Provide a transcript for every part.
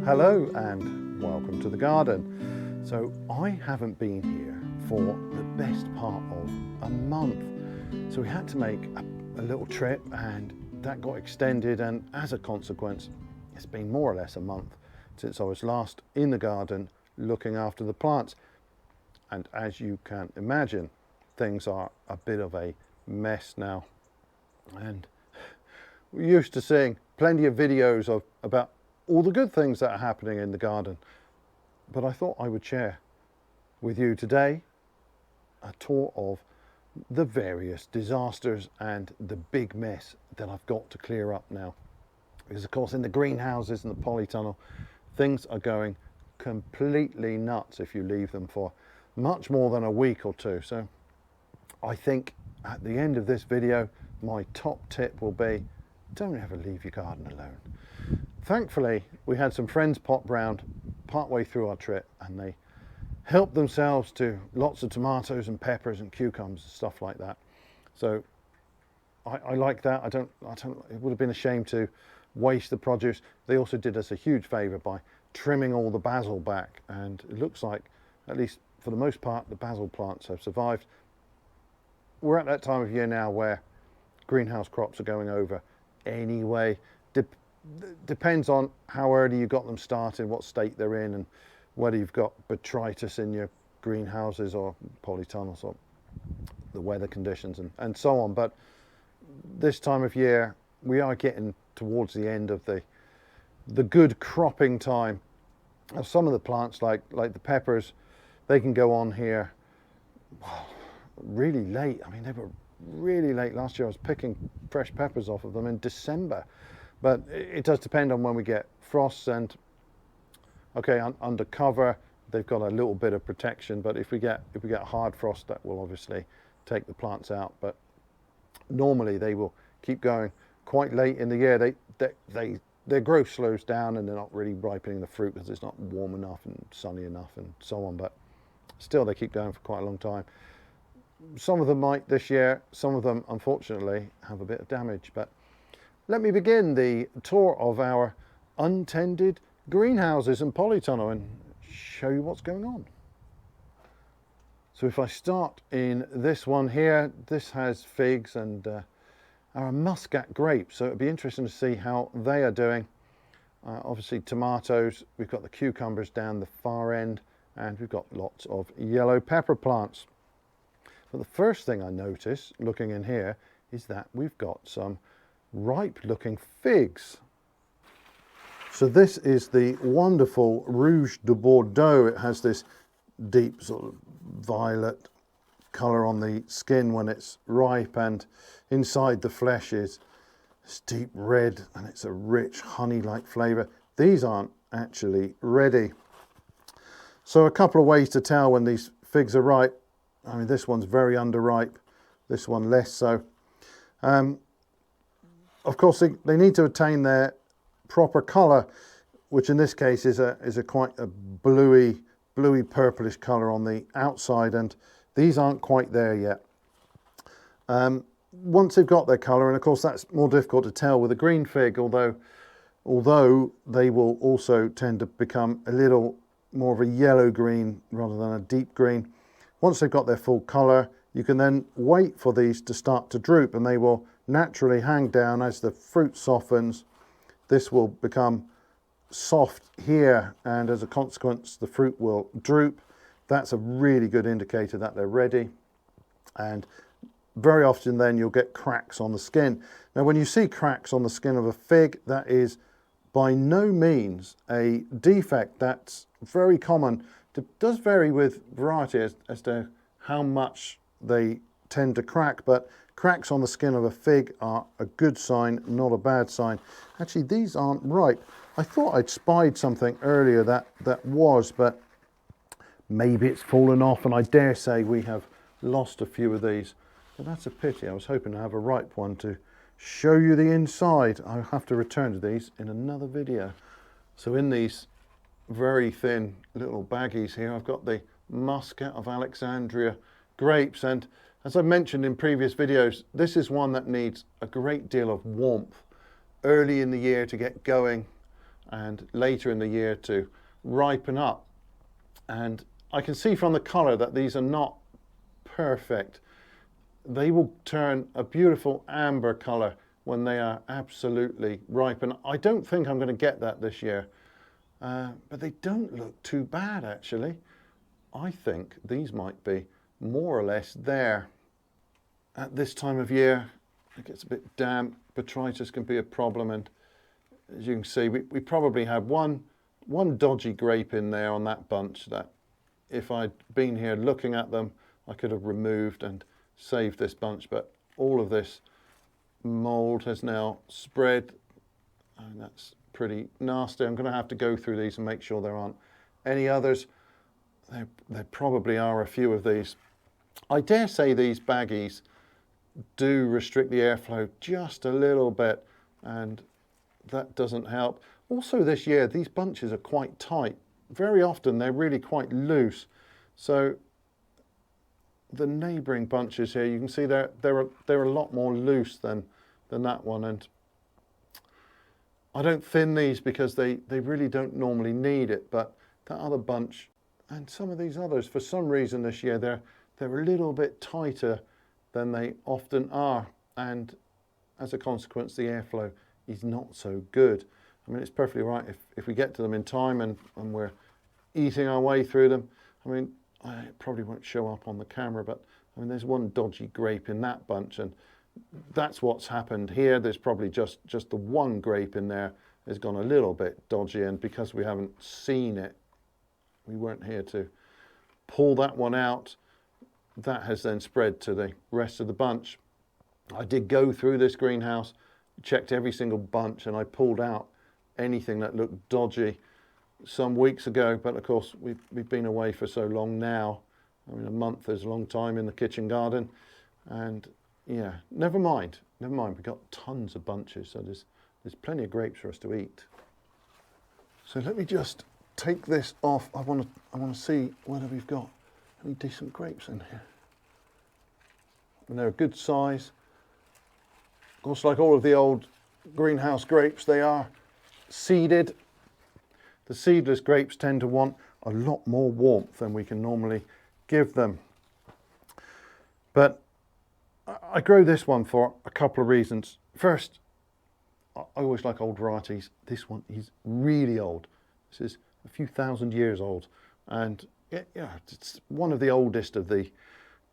Hello and welcome to the garden. So I haven't been here for the best part of a month. So we had to make a little trip and that got extended, and as a consequence it's been more or less a month since I was last in the garden looking after the plants. And as you can imagine, things are a bit of a mess now. And we're used to seeing plenty of videos about all the good things that are happening in the garden. But I thought I would share with you today a tour of the various disasters and the big mess that I've got to clear up now. Because of course in the greenhouses and the polytunnel, things are going completely nuts if you leave them for much more than a week or two. So I think at the end of this video, my top tip will be, don't ever leave your garden alone. Thankfully, we had some friends pop round partway through our trip and they helped themselves to lots of tomatoes and peppers and cucumbers and stuff like that. So I like that. I don't, it would have been a shame to waste the produce. They also did us a huge favour by trimming all the basil back, and it looks like, at least for the most part, the basil plants have survived. We're at that time of year now where greenhouse crops are going over anyway. Depends on how early you got them started, what state they're in, and whether you've got botrytis in your greenhouses or polytunnels, or the weather conditions and so on. But this time of year we are getting towards the end of the good cropping time. Now, some of the plants like the peppers, they can go on here really late. I mean, they were really late last year. I was picking fresh peppers off of them in December. But it does depend on when we get frosts, and okay, under cover they've got a little bit of protection, but if we get hard frost, that will obviously take the plants out. But normally they will keep going quite late in the year. Their growth slows down and they're not really ripening the fruit because it's not warm enough and sunny enough and so on, but still they keep going for quite a long time. Some of them might this year, some of them unfortunately have a bit of damage. But let me begin the tour of our untended greenhouses and polytunnel and show you what's going on. So if I start in this one here, this has figs and our Muscat grapes, so it'd be interesting to see how they are doing. Obviously tomatoes, we've got the cucumbers down the far end, and we've got lots of yellow pepper plants. But the first thing I notice looking in here is that we've got some ripe looking figs. So this is the wonderful Rouge de Bordeaux. It has this deep sort of violet colour on the skin when it's ripe, and inside the flesh is this deep red, and it's a rich honey-like flavour. These aren't actually ready. So a couple of ways to tell when these figs are ripe. I mean, this one's very underripe, this one less so. Of course, they need to attain their proper colour, which in this case is a quite a bluey purplish colour on the outside, and these aren't quite there yet. Once they've got their colour, and of course that's more difficult to tell with a green fig, although they will also tend to become a little more of a yellow green rather than a deep green. Once they've got their full colour, you can then wait for these to start to droop, and they will naturally hang down as the fruit softens. This will become soft here, and as a consequence the fruit will droop. That's a really good indicator that they're ready, and very often then you'll get cracks on the skin. Now when you see cracks on the skin of a fig, that is by no means a defect. That's very common. It does vary with variety as to how much they tend to crack, but cracks on the skin of a fig are a good sign, not a bad sign. Actually, these aren't ripe. I thought I'd spied something earlier that was, but maybe it's fallen off, and I dare say we have lost a few of these. But that's a pity. I was hoping to have a ripe one to show you the inside. I'll have to return to these in another video. So in these very thin little baggies here, I've got the Musket of Alexandria grapes, and as I mentioned in previous videos, this is one that needs a great deal of warmth early in the year to get going. and later in the year to ripen up. And I can see from the colour that these are not perfect. They will turn a beautiful amber colour when they are absolutely ripe. And I don't think I'm going to get that this year. But they don't look too bad, actually. I think these might be more or less there. At this time of year, it gets a bit damp. Botrytis can be a problem. And as you can see, we probably had one dodgy grape in there on that bunch that if I'd been here looking at them, I could have removed and saved this bunch. But all of this mold has now spread, and that's pretty nasty. I'm going to have to go through these and make sure there aren't any others. There probably are a few of these. I dare say these baggies do restrict the airflow just a little bit, and that doesn't help. Also this year, these bunches are quite tight. Very often they're really quite loose. So the neighbouring bunches here, you can see they're a lot more loose than that one. And I don't thin these because they really don't normally need it, but that other bunch and some of these others, for some reason this year, they're a little bit tighter than they often are. And as a consequence, the airflow is not so good. I mean, it's perfectly right if we get to them in time and we're eating our way through them. I mean, it probably won't show up on the camera, but I mean, there's one dodgy grape in that bunch, and that's what's happened here. There's probably just the one grape in there has gone a little bit dodgy, and because we haven't seen it, we weren't here to pull that one out. That has then spread to the rest of the bunch. I did go through this greenhouse, checked every single bunch, and I pulled out anything that looked dodgy some weeks ago. But of course, we've been away for so long now. I mean, a month is a long time in the kitchen garden, and yeah, never mind. We've got tons of bunches, so there's plenty of grapes for us to eat. So let me just take this off. I want to see whether we've got any decent grapes in here. And they're a good size. Of course, like all of the old greenhouse grapes, they are seeded. The seedless grapes tend to want a lot more warmth than we can normally give them. But I grow this one for a couple of reasons. First, I always like old varieties. This one is really old. This is a few thousand years old, and yeah, it's one of the oldest of the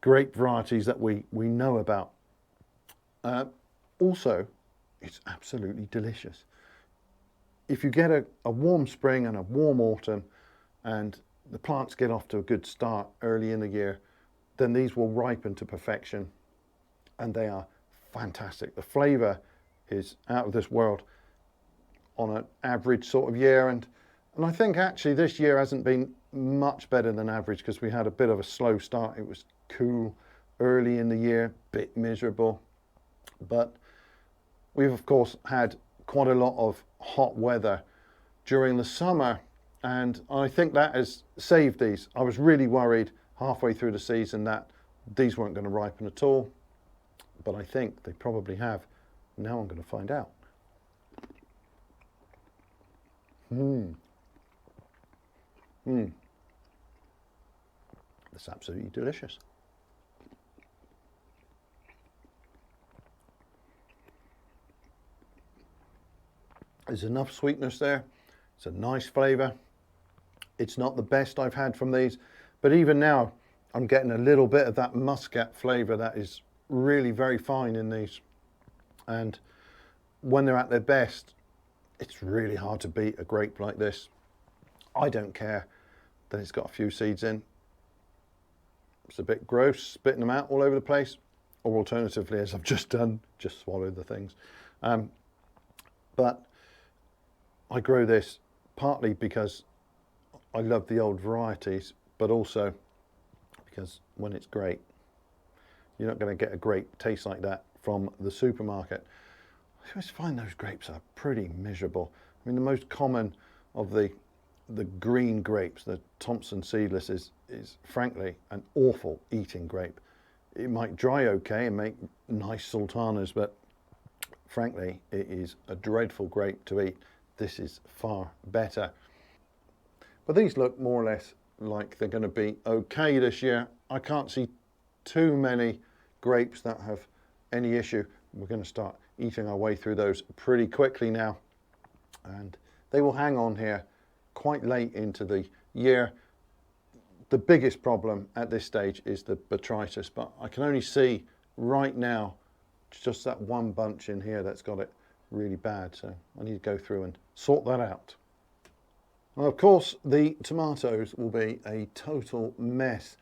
grape varieties that we know about. Also, it's absolutely delicious. If you get a warm spring and a warm autumn, and the plants get off to a good start early in the year, then these will ripen to perfection, and they are fantastic. The flavour is out of this world on an average sort of year, and I think actually this year hasn't been much better than average because we had a bit of a slow start. It was cool early in the year, bit miserable, but we've of course had quite a lot of hot weather during the summer, and I think that has saved these. I was really worried halfway through the season that these weren't going to ripen at all, but I think they probably have. Now I'm going to find out. That's absolutely delicious. There's enough sweetness there. It's a nice flavour. It's not the best I've had from these, but even now I'm getting a little bit of that Muscat flavour that is really very fine in these. And when they're at their best, it's really hard to beat a grape like this. I don't care that it's got a few seeds in. It's a bit gross, spitting them out all over the place, or alternatively, as I've just done, just swallow the things. But I grow this partly because I love the old varieties, but also because when it's great, you're not going to get a grape taste like that from the supermarket. I always find those grapes are pretty miserable. I mean, the most common of the green grapes, the Thompson seedless, is frankly an awful eating grape. It might dry okay and make nice sultanas, but frankly, it is a dreadful grape to eat. this is far better. But these look more or less like they're going to be okay this year. I can't see too many grapes that have any issue. We're going to start eating our way through those pretty quickly now, and they will hang on here quite late into the year. The biggest problem at this stage is the botrytis, but I can only see right now just that one bunch in here that's got it really bad, so I need to go through and sort that out. Well, of course, the tomatoes will be a total mess.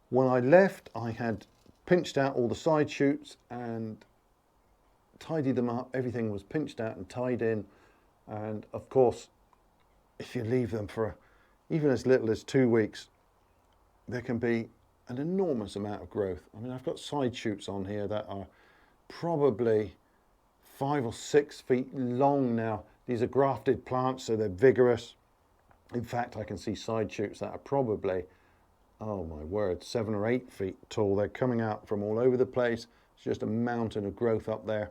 When I left, I had pinched out all the side shoots and tidied them up. Everything was pinched out and tied in, and of course, if you leave them for even as little as 2 weeks, there can be an enormous amount of growth. I mean, I've got side shoots on here that are probably 5 or 6 feet long now. These are grafted plants, so they're vigorous. In fact, I can see side shoots that are probably, oh my word, 7 or 8 feet tall. They're coming out from all over the place. It's just a mountain of growth up there.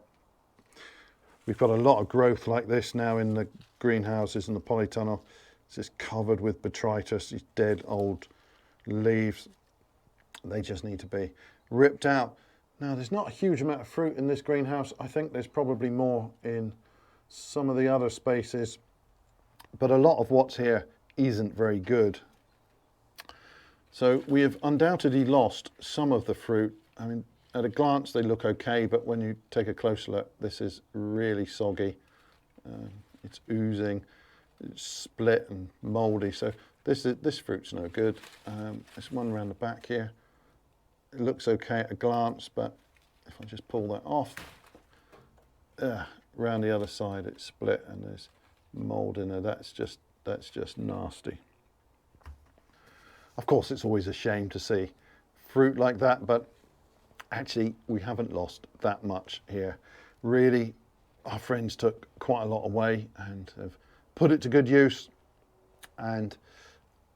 We've got a lot of growth like this now in the greenhouses and the polytunnel. It's just covered with botrytis, these dead old leaves. They just need to be ripped out. Now, there's not a huge amount of fruit in this greenhouse. I think there's probably more in some of the other spaces, but a lot of what's here isn't very good. So we have undoubtedly lost some of the fruit. I mean, at a glance they look okay, but when you take a closer look, this is really soggy. It's oozing, it's split and mouldy. So this fruit's no good. There's one around the back here. It looks okay at a glance, but if I just pull that off, around the other side it's split and there's mould in there. That's just nasty. Of course, it's always a shame to see fruit like that, but actually we haven't lost that much here. Really, our friends took quite a lot away and have put it to good use, and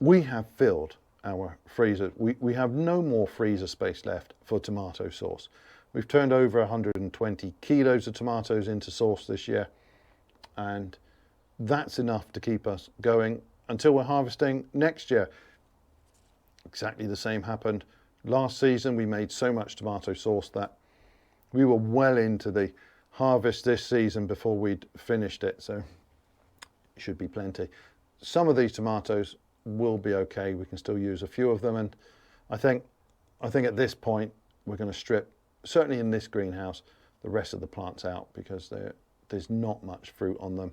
we have filled our freezer. We have no more freezer space left for tomato sauce. We've turned over 120 kilos of tomatoes into sauce this year, and that's enough to keep us going until we're harvesting next year. Exactly the same happened last season. We made so much tomato sauce that we were well into the harvest this season before we'd finished it, so it should be plenty. Some of these tomatoes will be okay. We can still use a few of them, and I think at this point we're going to strip, certainly in this greenhouse, the rest of the plants out because there's not much fruit on them.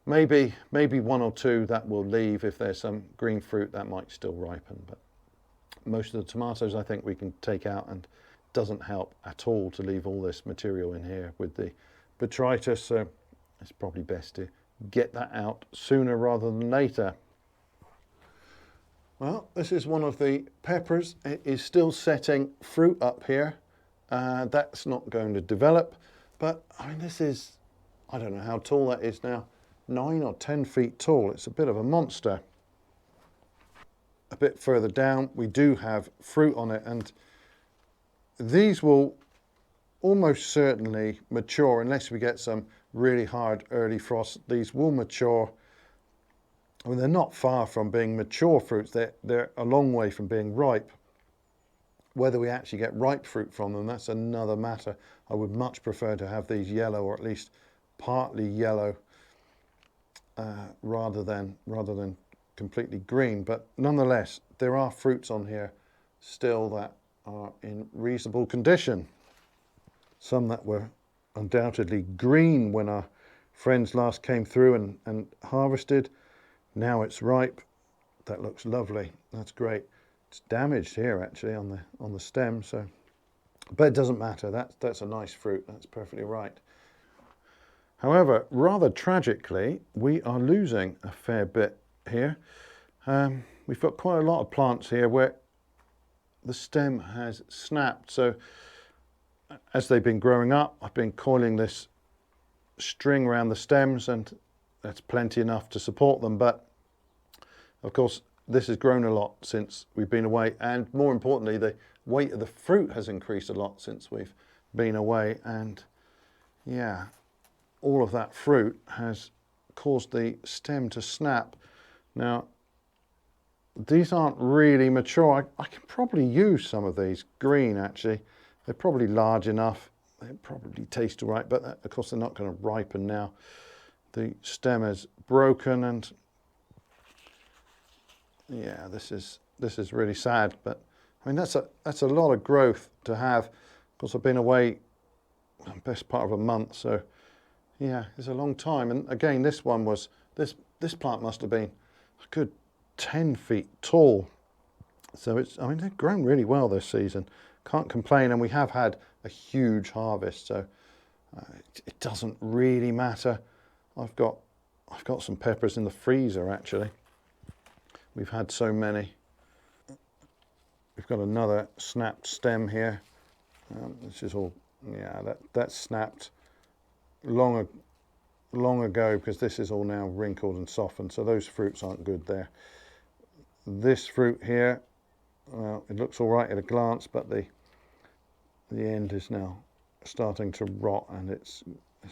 Maybe 1 or 2 that will leave. If there's some green fruit that might still ripen, but most of the tomatoes I think we can take out, and it doesn't help at all to leave all this material in here with the botrytis, so it's probably best to get that out sooner rather than later. Well, this is one of the peppers. It is still setting fruit up here. That's not going to develop, but I mean, this is, I don't know how tall that is now, 9 or 10 feet tall. It's a bit of a monster. A bit further down, we do have fruit on it, and these will almost certainly mature unless we get some really hard early frost. These will mature. I mean, they're not far from being mature fruits. They're a long way from being ripe. Whether we actually get ripe fruit from them, that's another matter. I would much prefer to have these yellow, or at least partly yellow, rather than completely green. But nonetheless, there are fruits on here still that are in reasonable condition. Some that were undoubtedly green when our friends last came through and harvested. Now it's ripe. That looks lovely. That's great. It's damaged here actually on the stem, so, but it doesn't matter. That's a nice fruit. That's perfectly right. However, rather tragically, we are losing a fair bit here. We've got quite a lot of plants here where the stem has snapped. So as they've been growing up, I've been coiling this string around the stems, and that's plenty enough to support them. But of course, this has grown a lot since we've been away, and more importantly, the weight of the fruit has increased a lot since we've been away. And yeah, all of that fruit has caused the stem to snap. Now, these aren't really mature. I can probably use some of these green, actually. They're probably large enough. They probably taste all right, but of course they're not going to ripen now. The stem is broken, and yeah, this is really sad. But I mean, that's a lot of growth to have. Of course, I've been away the best part of a month, so yeah, it's a long time. And again, this plant must have been a good 10 feet tall. So I mean, they've grown really well this season. Can't complain, and we have had a huge harvest, so it doesn't really matter. I've got some peppers in the freezer, actually. We've had so many. We've got another snapped stem here. This is all, yeah, that's snapped long ago, because this is all now wrinkled and softened, so those fruits aren't good there. This fruit here, well, it looks all right at a glance, but the end is now starting to rot, and there's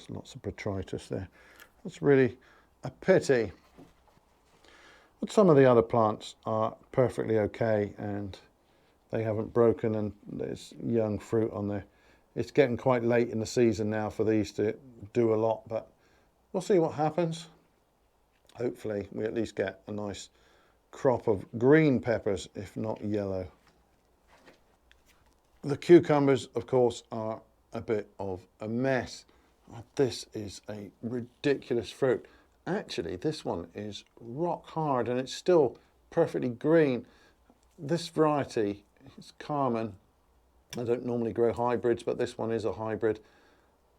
lots of botrytis there. That's really a pity. But some of the other plants are perfectly okay, and they haven't broken, and there's young fruit on there. It's getting quite late in the season now for these to do a lot, but we'll see what happens. Hopefully we at least get a nice crop of green peppers, if not yellow. The cucumbers, of course, are a bit of a mess. This is a ridiculous fruit. Actually, this one is rock hard, and it's still perfectly green. This variety is Carmen. I don't normally grow hybrids, but this one is a hybrid.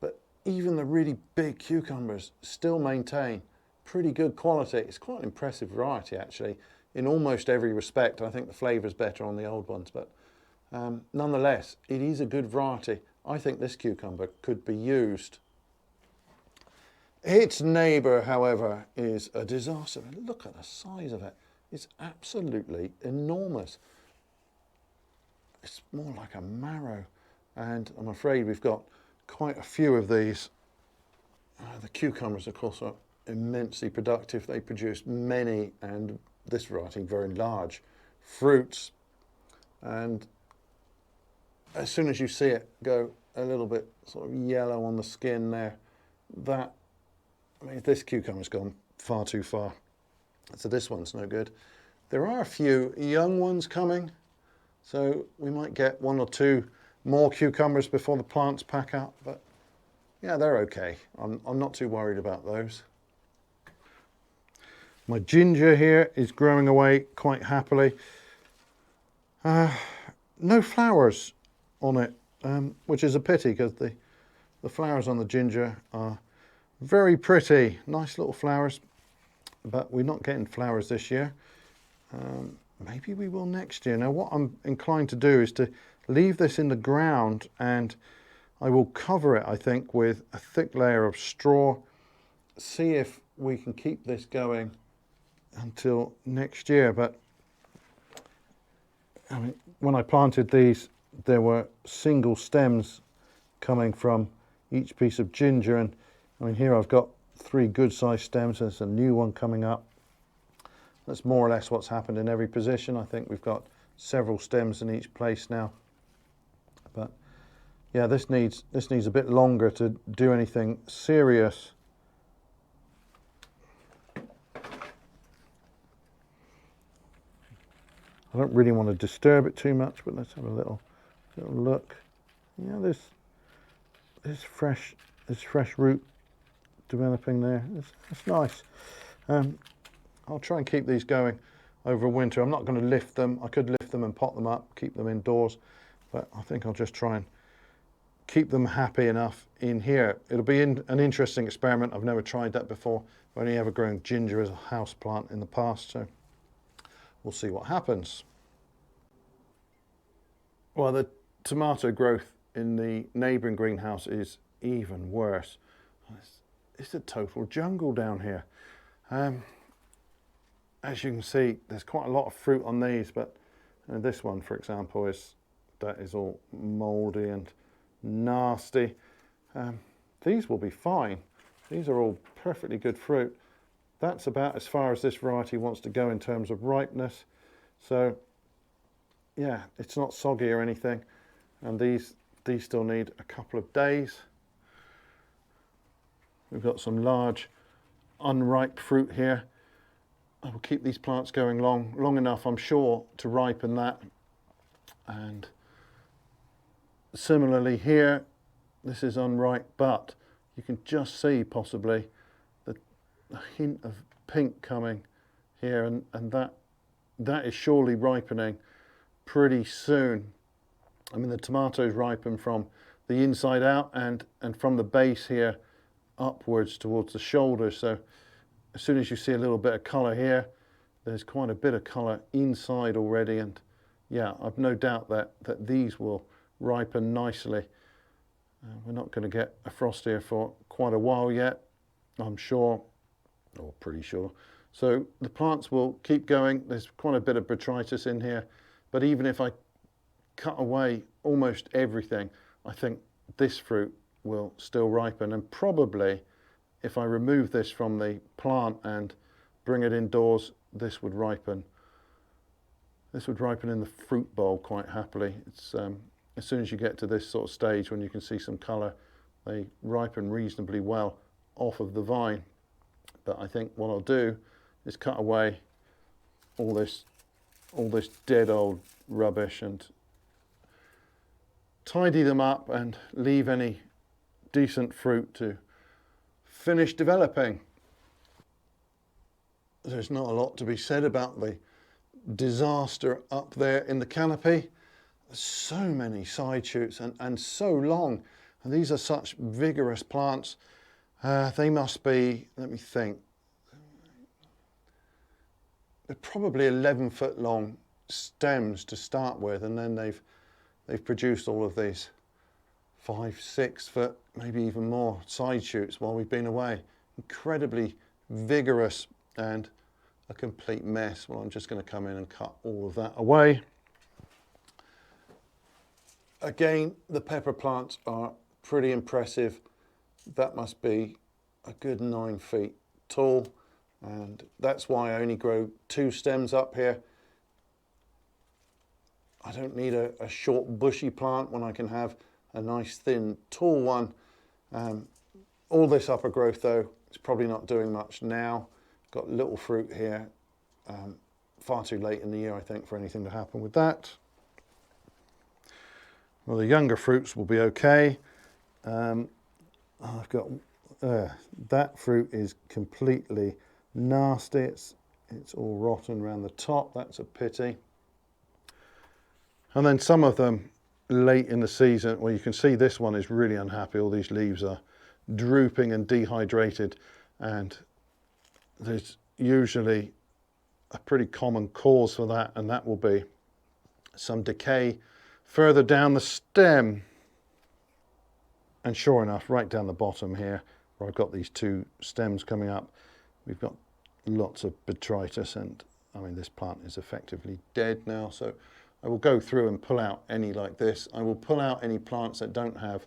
But even the really big cucumbers still maintain pretty good quality. It's quite an impressive variety, actually, in almost every respect. I think the flavour's better on the old ones, but nonetheless, it is a good variety. I think this cucumber could be used. Its neighbour, however, is a disaster. Look at the size of it. It's absolutely enormous. It's more like a marrow, and I'm afraid we've got quite a few of these. The cucumbers, of course, are immensely productive. They produce many, and this variety, very large fruits. And as soon as you see it go a little bit sort of yellow on the skin there, I mean, this cucumber's gone far too far. So this one's no good. There are a few young ones coming, so we might get 1 or 2 more cucumbers before the plants pack up, but yeah, they're okay. I'm not too worried about those. My ginger here is growing away quite happily. No flowers on it, which is a pity, because the flowers on the ginger are very pretty. Nice little flowers, but we're not getting flowers this year. Maybe we will next year. Now, what I'm inclined to do is to leave this in the ground, and I will cover it, I think, with a thick layer of straw. See if we can keep this going until next year. But I mean, when I planted these, there were single stems coming from each piece of ginger, and I mean, here I've got 3 good sized stems. There's a new one coming up. That's more or less what's happened in every position. I think we've got several stems in each place now. But yeah, this needs a bit longer to do anything serious. I don't really want to disturb it too much, but let's have a little look. Yeah, there's fresh root developing there. It's nice. I'll try and keep these going over winter. I'm not going to lift them. I could lift them and pot them up, keep them indoors, but I think I'll just try and keep them happy enough in here. It'll be an interesting experiment. I've never tried that before. I've only ever grown ginger as a house plant in the past, so we'll see what happens. Well, the tomato growth in the neighbouring greenhouse is even worse. It's a total jungle down here. As you can see, there's quite a lot of fruit on these, but this one, for example, is all mouldy and nasty. These will be fine. These are all perfectly good fruit. that's about as far as this variety wants to go in terms of ripeness. So yeah, it's not soggy or anything, and these still need a couple of days. We've got some large unripe fruit here. I will keep these plants going long enough, I'm sure, to ripen that. And similarly here, this is unripe, but you can just see possibly a hint of pink coming here, and that is surely ripening pretty soon. I mean, the tomatoes ripen from the inside out and from the base here upwards towards the shoulder. So as soon as you see a little bit of colour here, there's quite a bit of colour inside already, and yeah, I've no doubt that these will ripen nicely. We're not going to get a frost here for quite a while yet, I'm sure, or pretty sure. So the plants will keep going. There's quite a bit of botrytis in here, but even if I cut away almost everything, I think this fruit will still ripen, and probably if I remove this from the plant and bring it indoors, this would ripen. This would ripen in the fruit bowl quite happily. It's as soon as you get to this sort of stage when you can see some colour, they ripen reasonably well off of the vine. But I think what I'll do is cut away all this dead old rubbish and tidy them up and leave any decent fruit to finish developing. There's not a lot to be said about the disaster up there in the canopy. So many side shoots and so long, and these are such vigorous plants. They must be, let me think, they're probably 11-foot long stems to start with, and then they've produced all of these 5-6 foot, maybe even more side shoots while we've been away. Incredibly vigorous and a complete mess. Well, I'm just going to come in and cut all of that away. Again, the pepper plants are pretty impressive. That must be a good 9 feet tall, and that's why I only grow 2 stems up here. I don't need a short bushy plant when I can have a nice thin tall one. All this upper growth though is probably not doing much now. Got little fruit here, far too late in the year I think for anything to happen with that. Well, the younger fruits will be okay. I've got that fruit is completely nasty. It's all rotten around the top. That's a pity. And then some of them late in the season, well, you can see this one is really unhappy. All these leaves are drooping and dehydrated, and there's usually a pretty common cause for that, and that will be some decay further down the stem. And sure enough, right down the bottom here, where I've got these 2 stems coming up, we've got lots of botrytis, and I mean, this plant is effectively dead now. So I will go through and pull out any like this. I will pull out any plants that don't have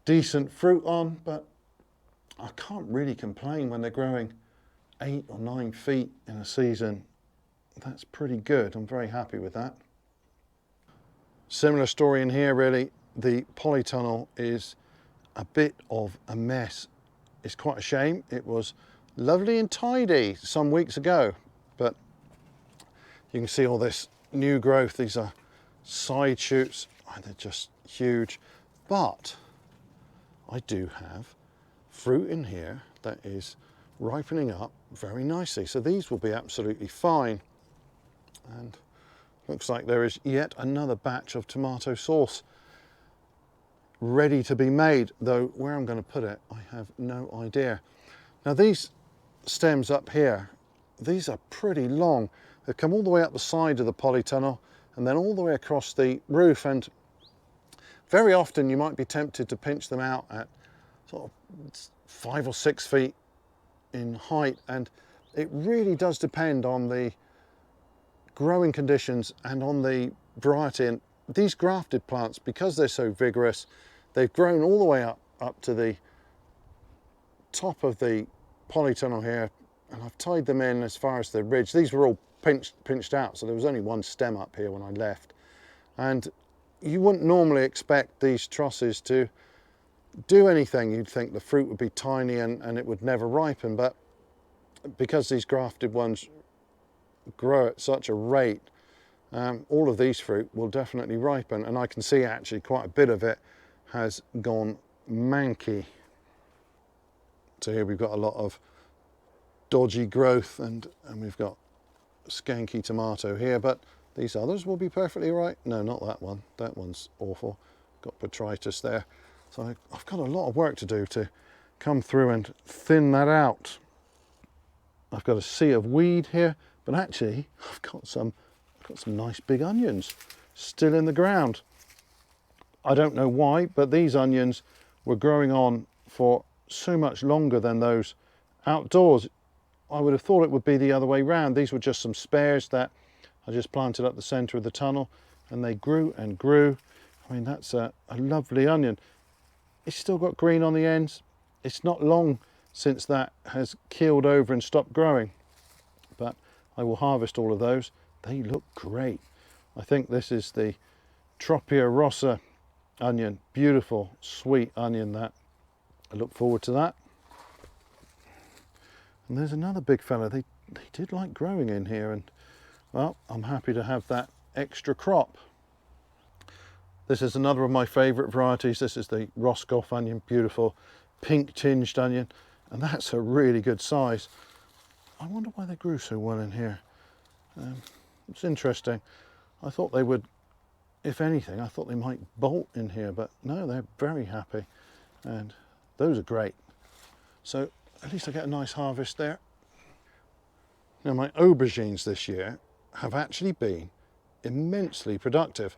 decent fruit on, but I can't really complain when they're growing 8 or 9 feet in a season. That's pretty good. I'm very happy with that. Similar story in here, really. The polytunnel is a bit of a mess. It's quite a shame. It was lovely and tidy some weeks ago, but you can see all this new growth. These are side shoots, and they're just huge. But I do have fruit in here that is ripening up very nicely. So these will be absolutely fine. And looks like there is yet another batch of tomato sauce ready to be made, though where I'm going to put it, I have no idea. Now these stems up here, these are pretty long. They come all the way up the side of the polytunnel and then all the way across the roof, and very often you might be tempted to pinch them out at sort of 5 or 6 feet in height, and it really does depend on the growing conditions and on the variety. And these grafted plants, because they're so vigorous, they've grown all the way up to the top of the polytunnel here, and I've tied them in as far as the ridge. These were all pinched out, so there was only one stem up here when I left. And you wouldn't normally expect these trusses to do anything. You'd think the fruit would be tiny and it would never ripen, but because these grafted ones grow at such a rate, all of these fruit will definitely ripen, and I can see actually quite a bit of it has gone manky. So here we've got a lot of dodgy growth, and we've got skanky tomato here, but these others will be perfectly right. No, not that one. That one's awful. Got botrytis there. So I've got a lot of work to do to come through and thin that out. I've got a sea of weed here, but actually I've got some nice big onions still in the ground. I don't know why, but these onions were growing on for so much longer than those outdoors. I would have thought it would be the other way round. These were just some spares that I just planted up the centre of the tunnel, and they grew and grew. I mean, that's a lovely onion. It's still got green on the ends. It's not long since that has keeled over and stopped growing, but I will harvest all of those. They look great. I think this is the Tropea rossa onion. Beautiful, sweet onion that. I look forward to that. And there's another big fella. They did like growing in here, and well, I'm happy to have that extra crop. This is another of my favourite varieties. This is the Roscoff onion, beautiful pink tinged onion, and that's a really good size. I wonder why they grew so well in here. It's interesting. I thought they would, if anything, I thought they might bolt in here, but no, they're very happy, and those are great. So at least I get a nice harvest there. Now my aubergines this year have actually been immensely productive.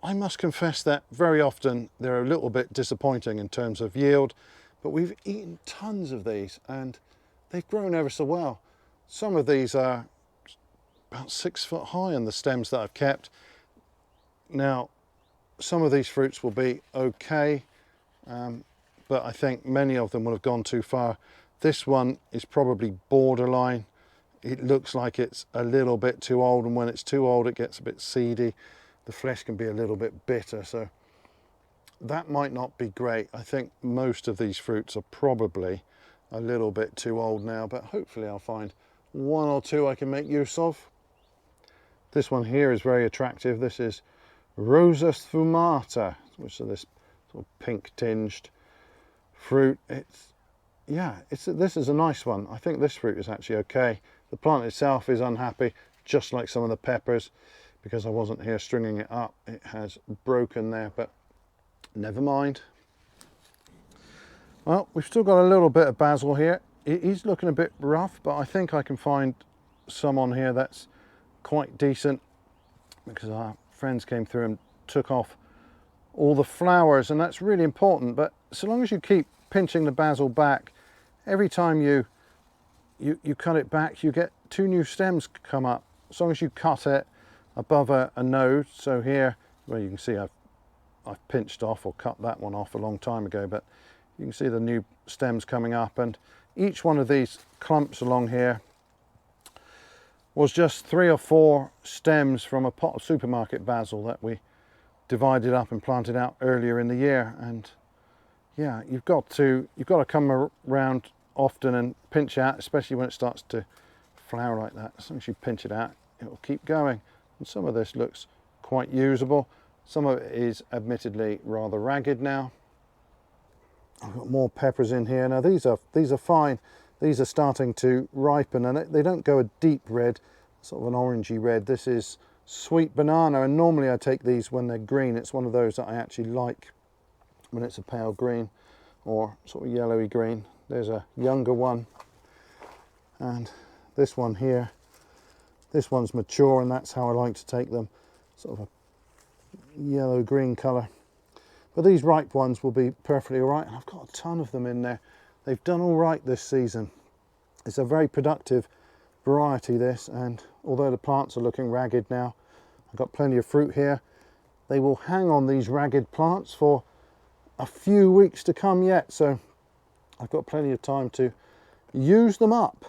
I must confess that very often they're a little bit disappointing in terms of yield, but we've eaten tons of these and they've grown ever so well. Some of these are about 6 foot high on the stems that I've kept. Now, some of these fruits will be okay, but I think many of them will have gone too far. This one is probably borderline. It looks like it's a little bit too old, and when it's too old it gets a bit seedy. The flesh can be a little bit bitter, so that might not be great. I think most of these fruits are probably a little bit too old now, but hopefully I'll find one or two I can make use of. This one here is very attractive. This is Rosa sfumata, which is this sort of pink tinged fruit. This is a nice one. I think this fruit is actually okay. The plant itself is unhappy, just like some of the peppers. Because I wasn't here stringing it up, it has broken there, but never mind. Well, we've still got a little bit of basil here. It is looking a bit rough, but I think I can find some on here that's quite decent, because our friends came through and took off all the flowers, and that's really important. But so long as you keep pinching the basil back, every time you cut it back, you get 2 new stems come up. As long as you cut it above a node. So here, well, you can see I've pinched off or cut that one off a long time ago, but you can see the new stems coming up, and each one of these clumps along here was just 3 or 4 stems from a pot of supermarket basil that we divided up and planted out earlier in the year. And yeah, you've got to come around often and pinch out, especially when it starts to flower like that. As long as you pinch it out, it will keep going. And some of this looks quite usable. Some of it is admittedly rather ragged now. I've got more peppers in here. Now these are fine. These are starting to ripen, and they don't go a deep red, sort of an orangey red. This is sweet banana, and normally I take these when they're green. It's one of those that I actually like when it's a pale green or sort of yellowy green. There's a younger one, and this one here. This one's mature, and that's how I like to take them, sort of a yellow-green colour. But these ripe ones will be perfectly all right, and I've got a ton of them in there. They've done all right this season. It's a very productive variety, this, and although the plants are looking ragged now, I've got plenty of fruit here. They will hang on these ragged plants for a few weeks to come yet, so I've got plenty of time to use them up.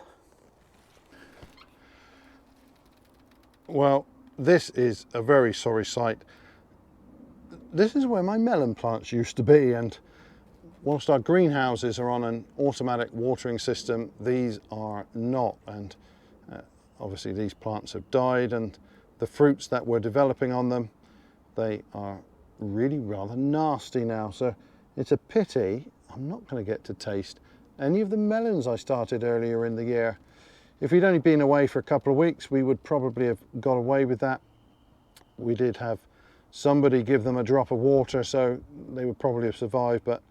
Well, this is a very sorry sight. This is where my melon plants used to be, and whilst our greenhouses are on an automatic watering system, these are not, and obviously these plants have died, and the fruits that were developing on them, they are really rather nasty now. So it's a pity I'm not going to get to taste any of the melons I started earlier in the year. If we'd only been away for a couple of weeks, we would probably have got away with that. We did have somebody give them a drop of water, so they would probably have survived, but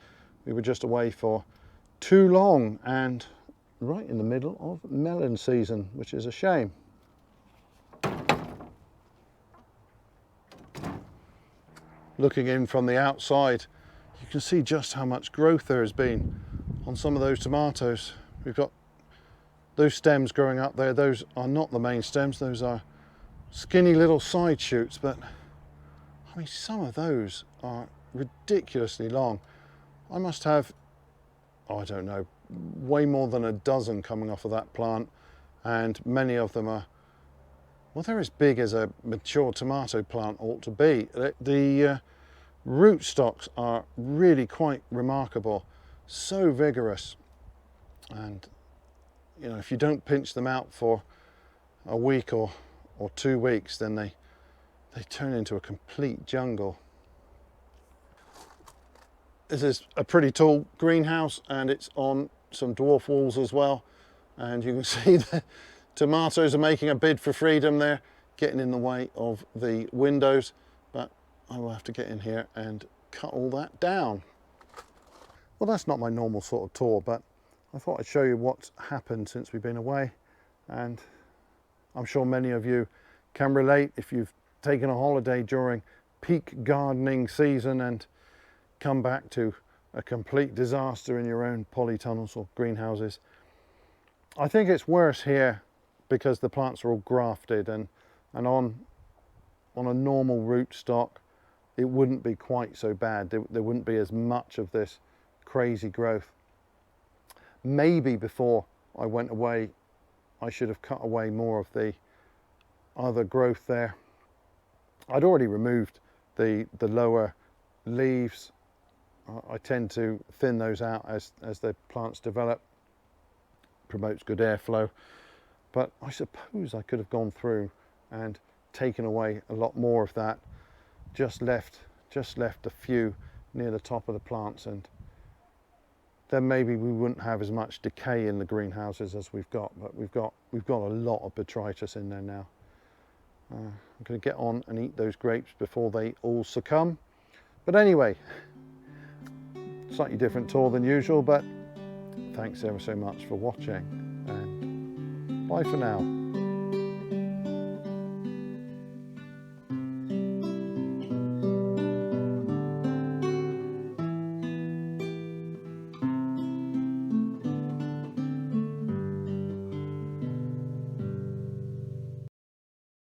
we were just away for too long and right in the middle of melon season, which is a shame. Looking in from the outside, you can see just how much growth there has been on some of those tomatoes. We've got those stems growing up there. Those are not the main stems, those are skinny little side shoots, but I mean, some of those are ridiculously long. I must have, I don't know, way more than a dozen coming off of that plant, and many of them are, well, they're as big as a mature tomato plant ought to be. The root stocks are really quite remarkable, so vigorous, and you know, if you don't pinch them out for a week or 2 weeks, then they turn into a complete jungle. This is a pretty tall greenhouse, and it's on some dwarf walls as well, and you can see the tomatoes are making a bid for freedom there, getting in the way of the windows, but I will have to get in here and cut all that down. Well, that's not my normal sort of tour, but I thought I'd show you what's happened since we've been away, and I'm sure many of you can relate if you've taken a holiday during peak gardening season and come back to a complete disaster in your own polytunnels or greenhouses. I think it's worse here because the plants are all grafted, and on a normal rootstock it wouldn't be quite so bad. There wouldn't be as much of this crazy growth. Maybe before I went away I should have cut away more of the other growth there. I'd already removed the lower leaves. I tend to thin those out as the plants develop. Promotes good airflow, but I suppose I could have gone through and taken away a lot more of that. Just left a few near the top of the plants, and then maybe we wouldn't have as much decay in the greenhouses as we've got. But we've got a lot of botrytis in there now. I'm going to get on and eat those grapes before they all succumb. But anyway, slightly different tour than usual, but thanks ever so much for watching, and bye for now.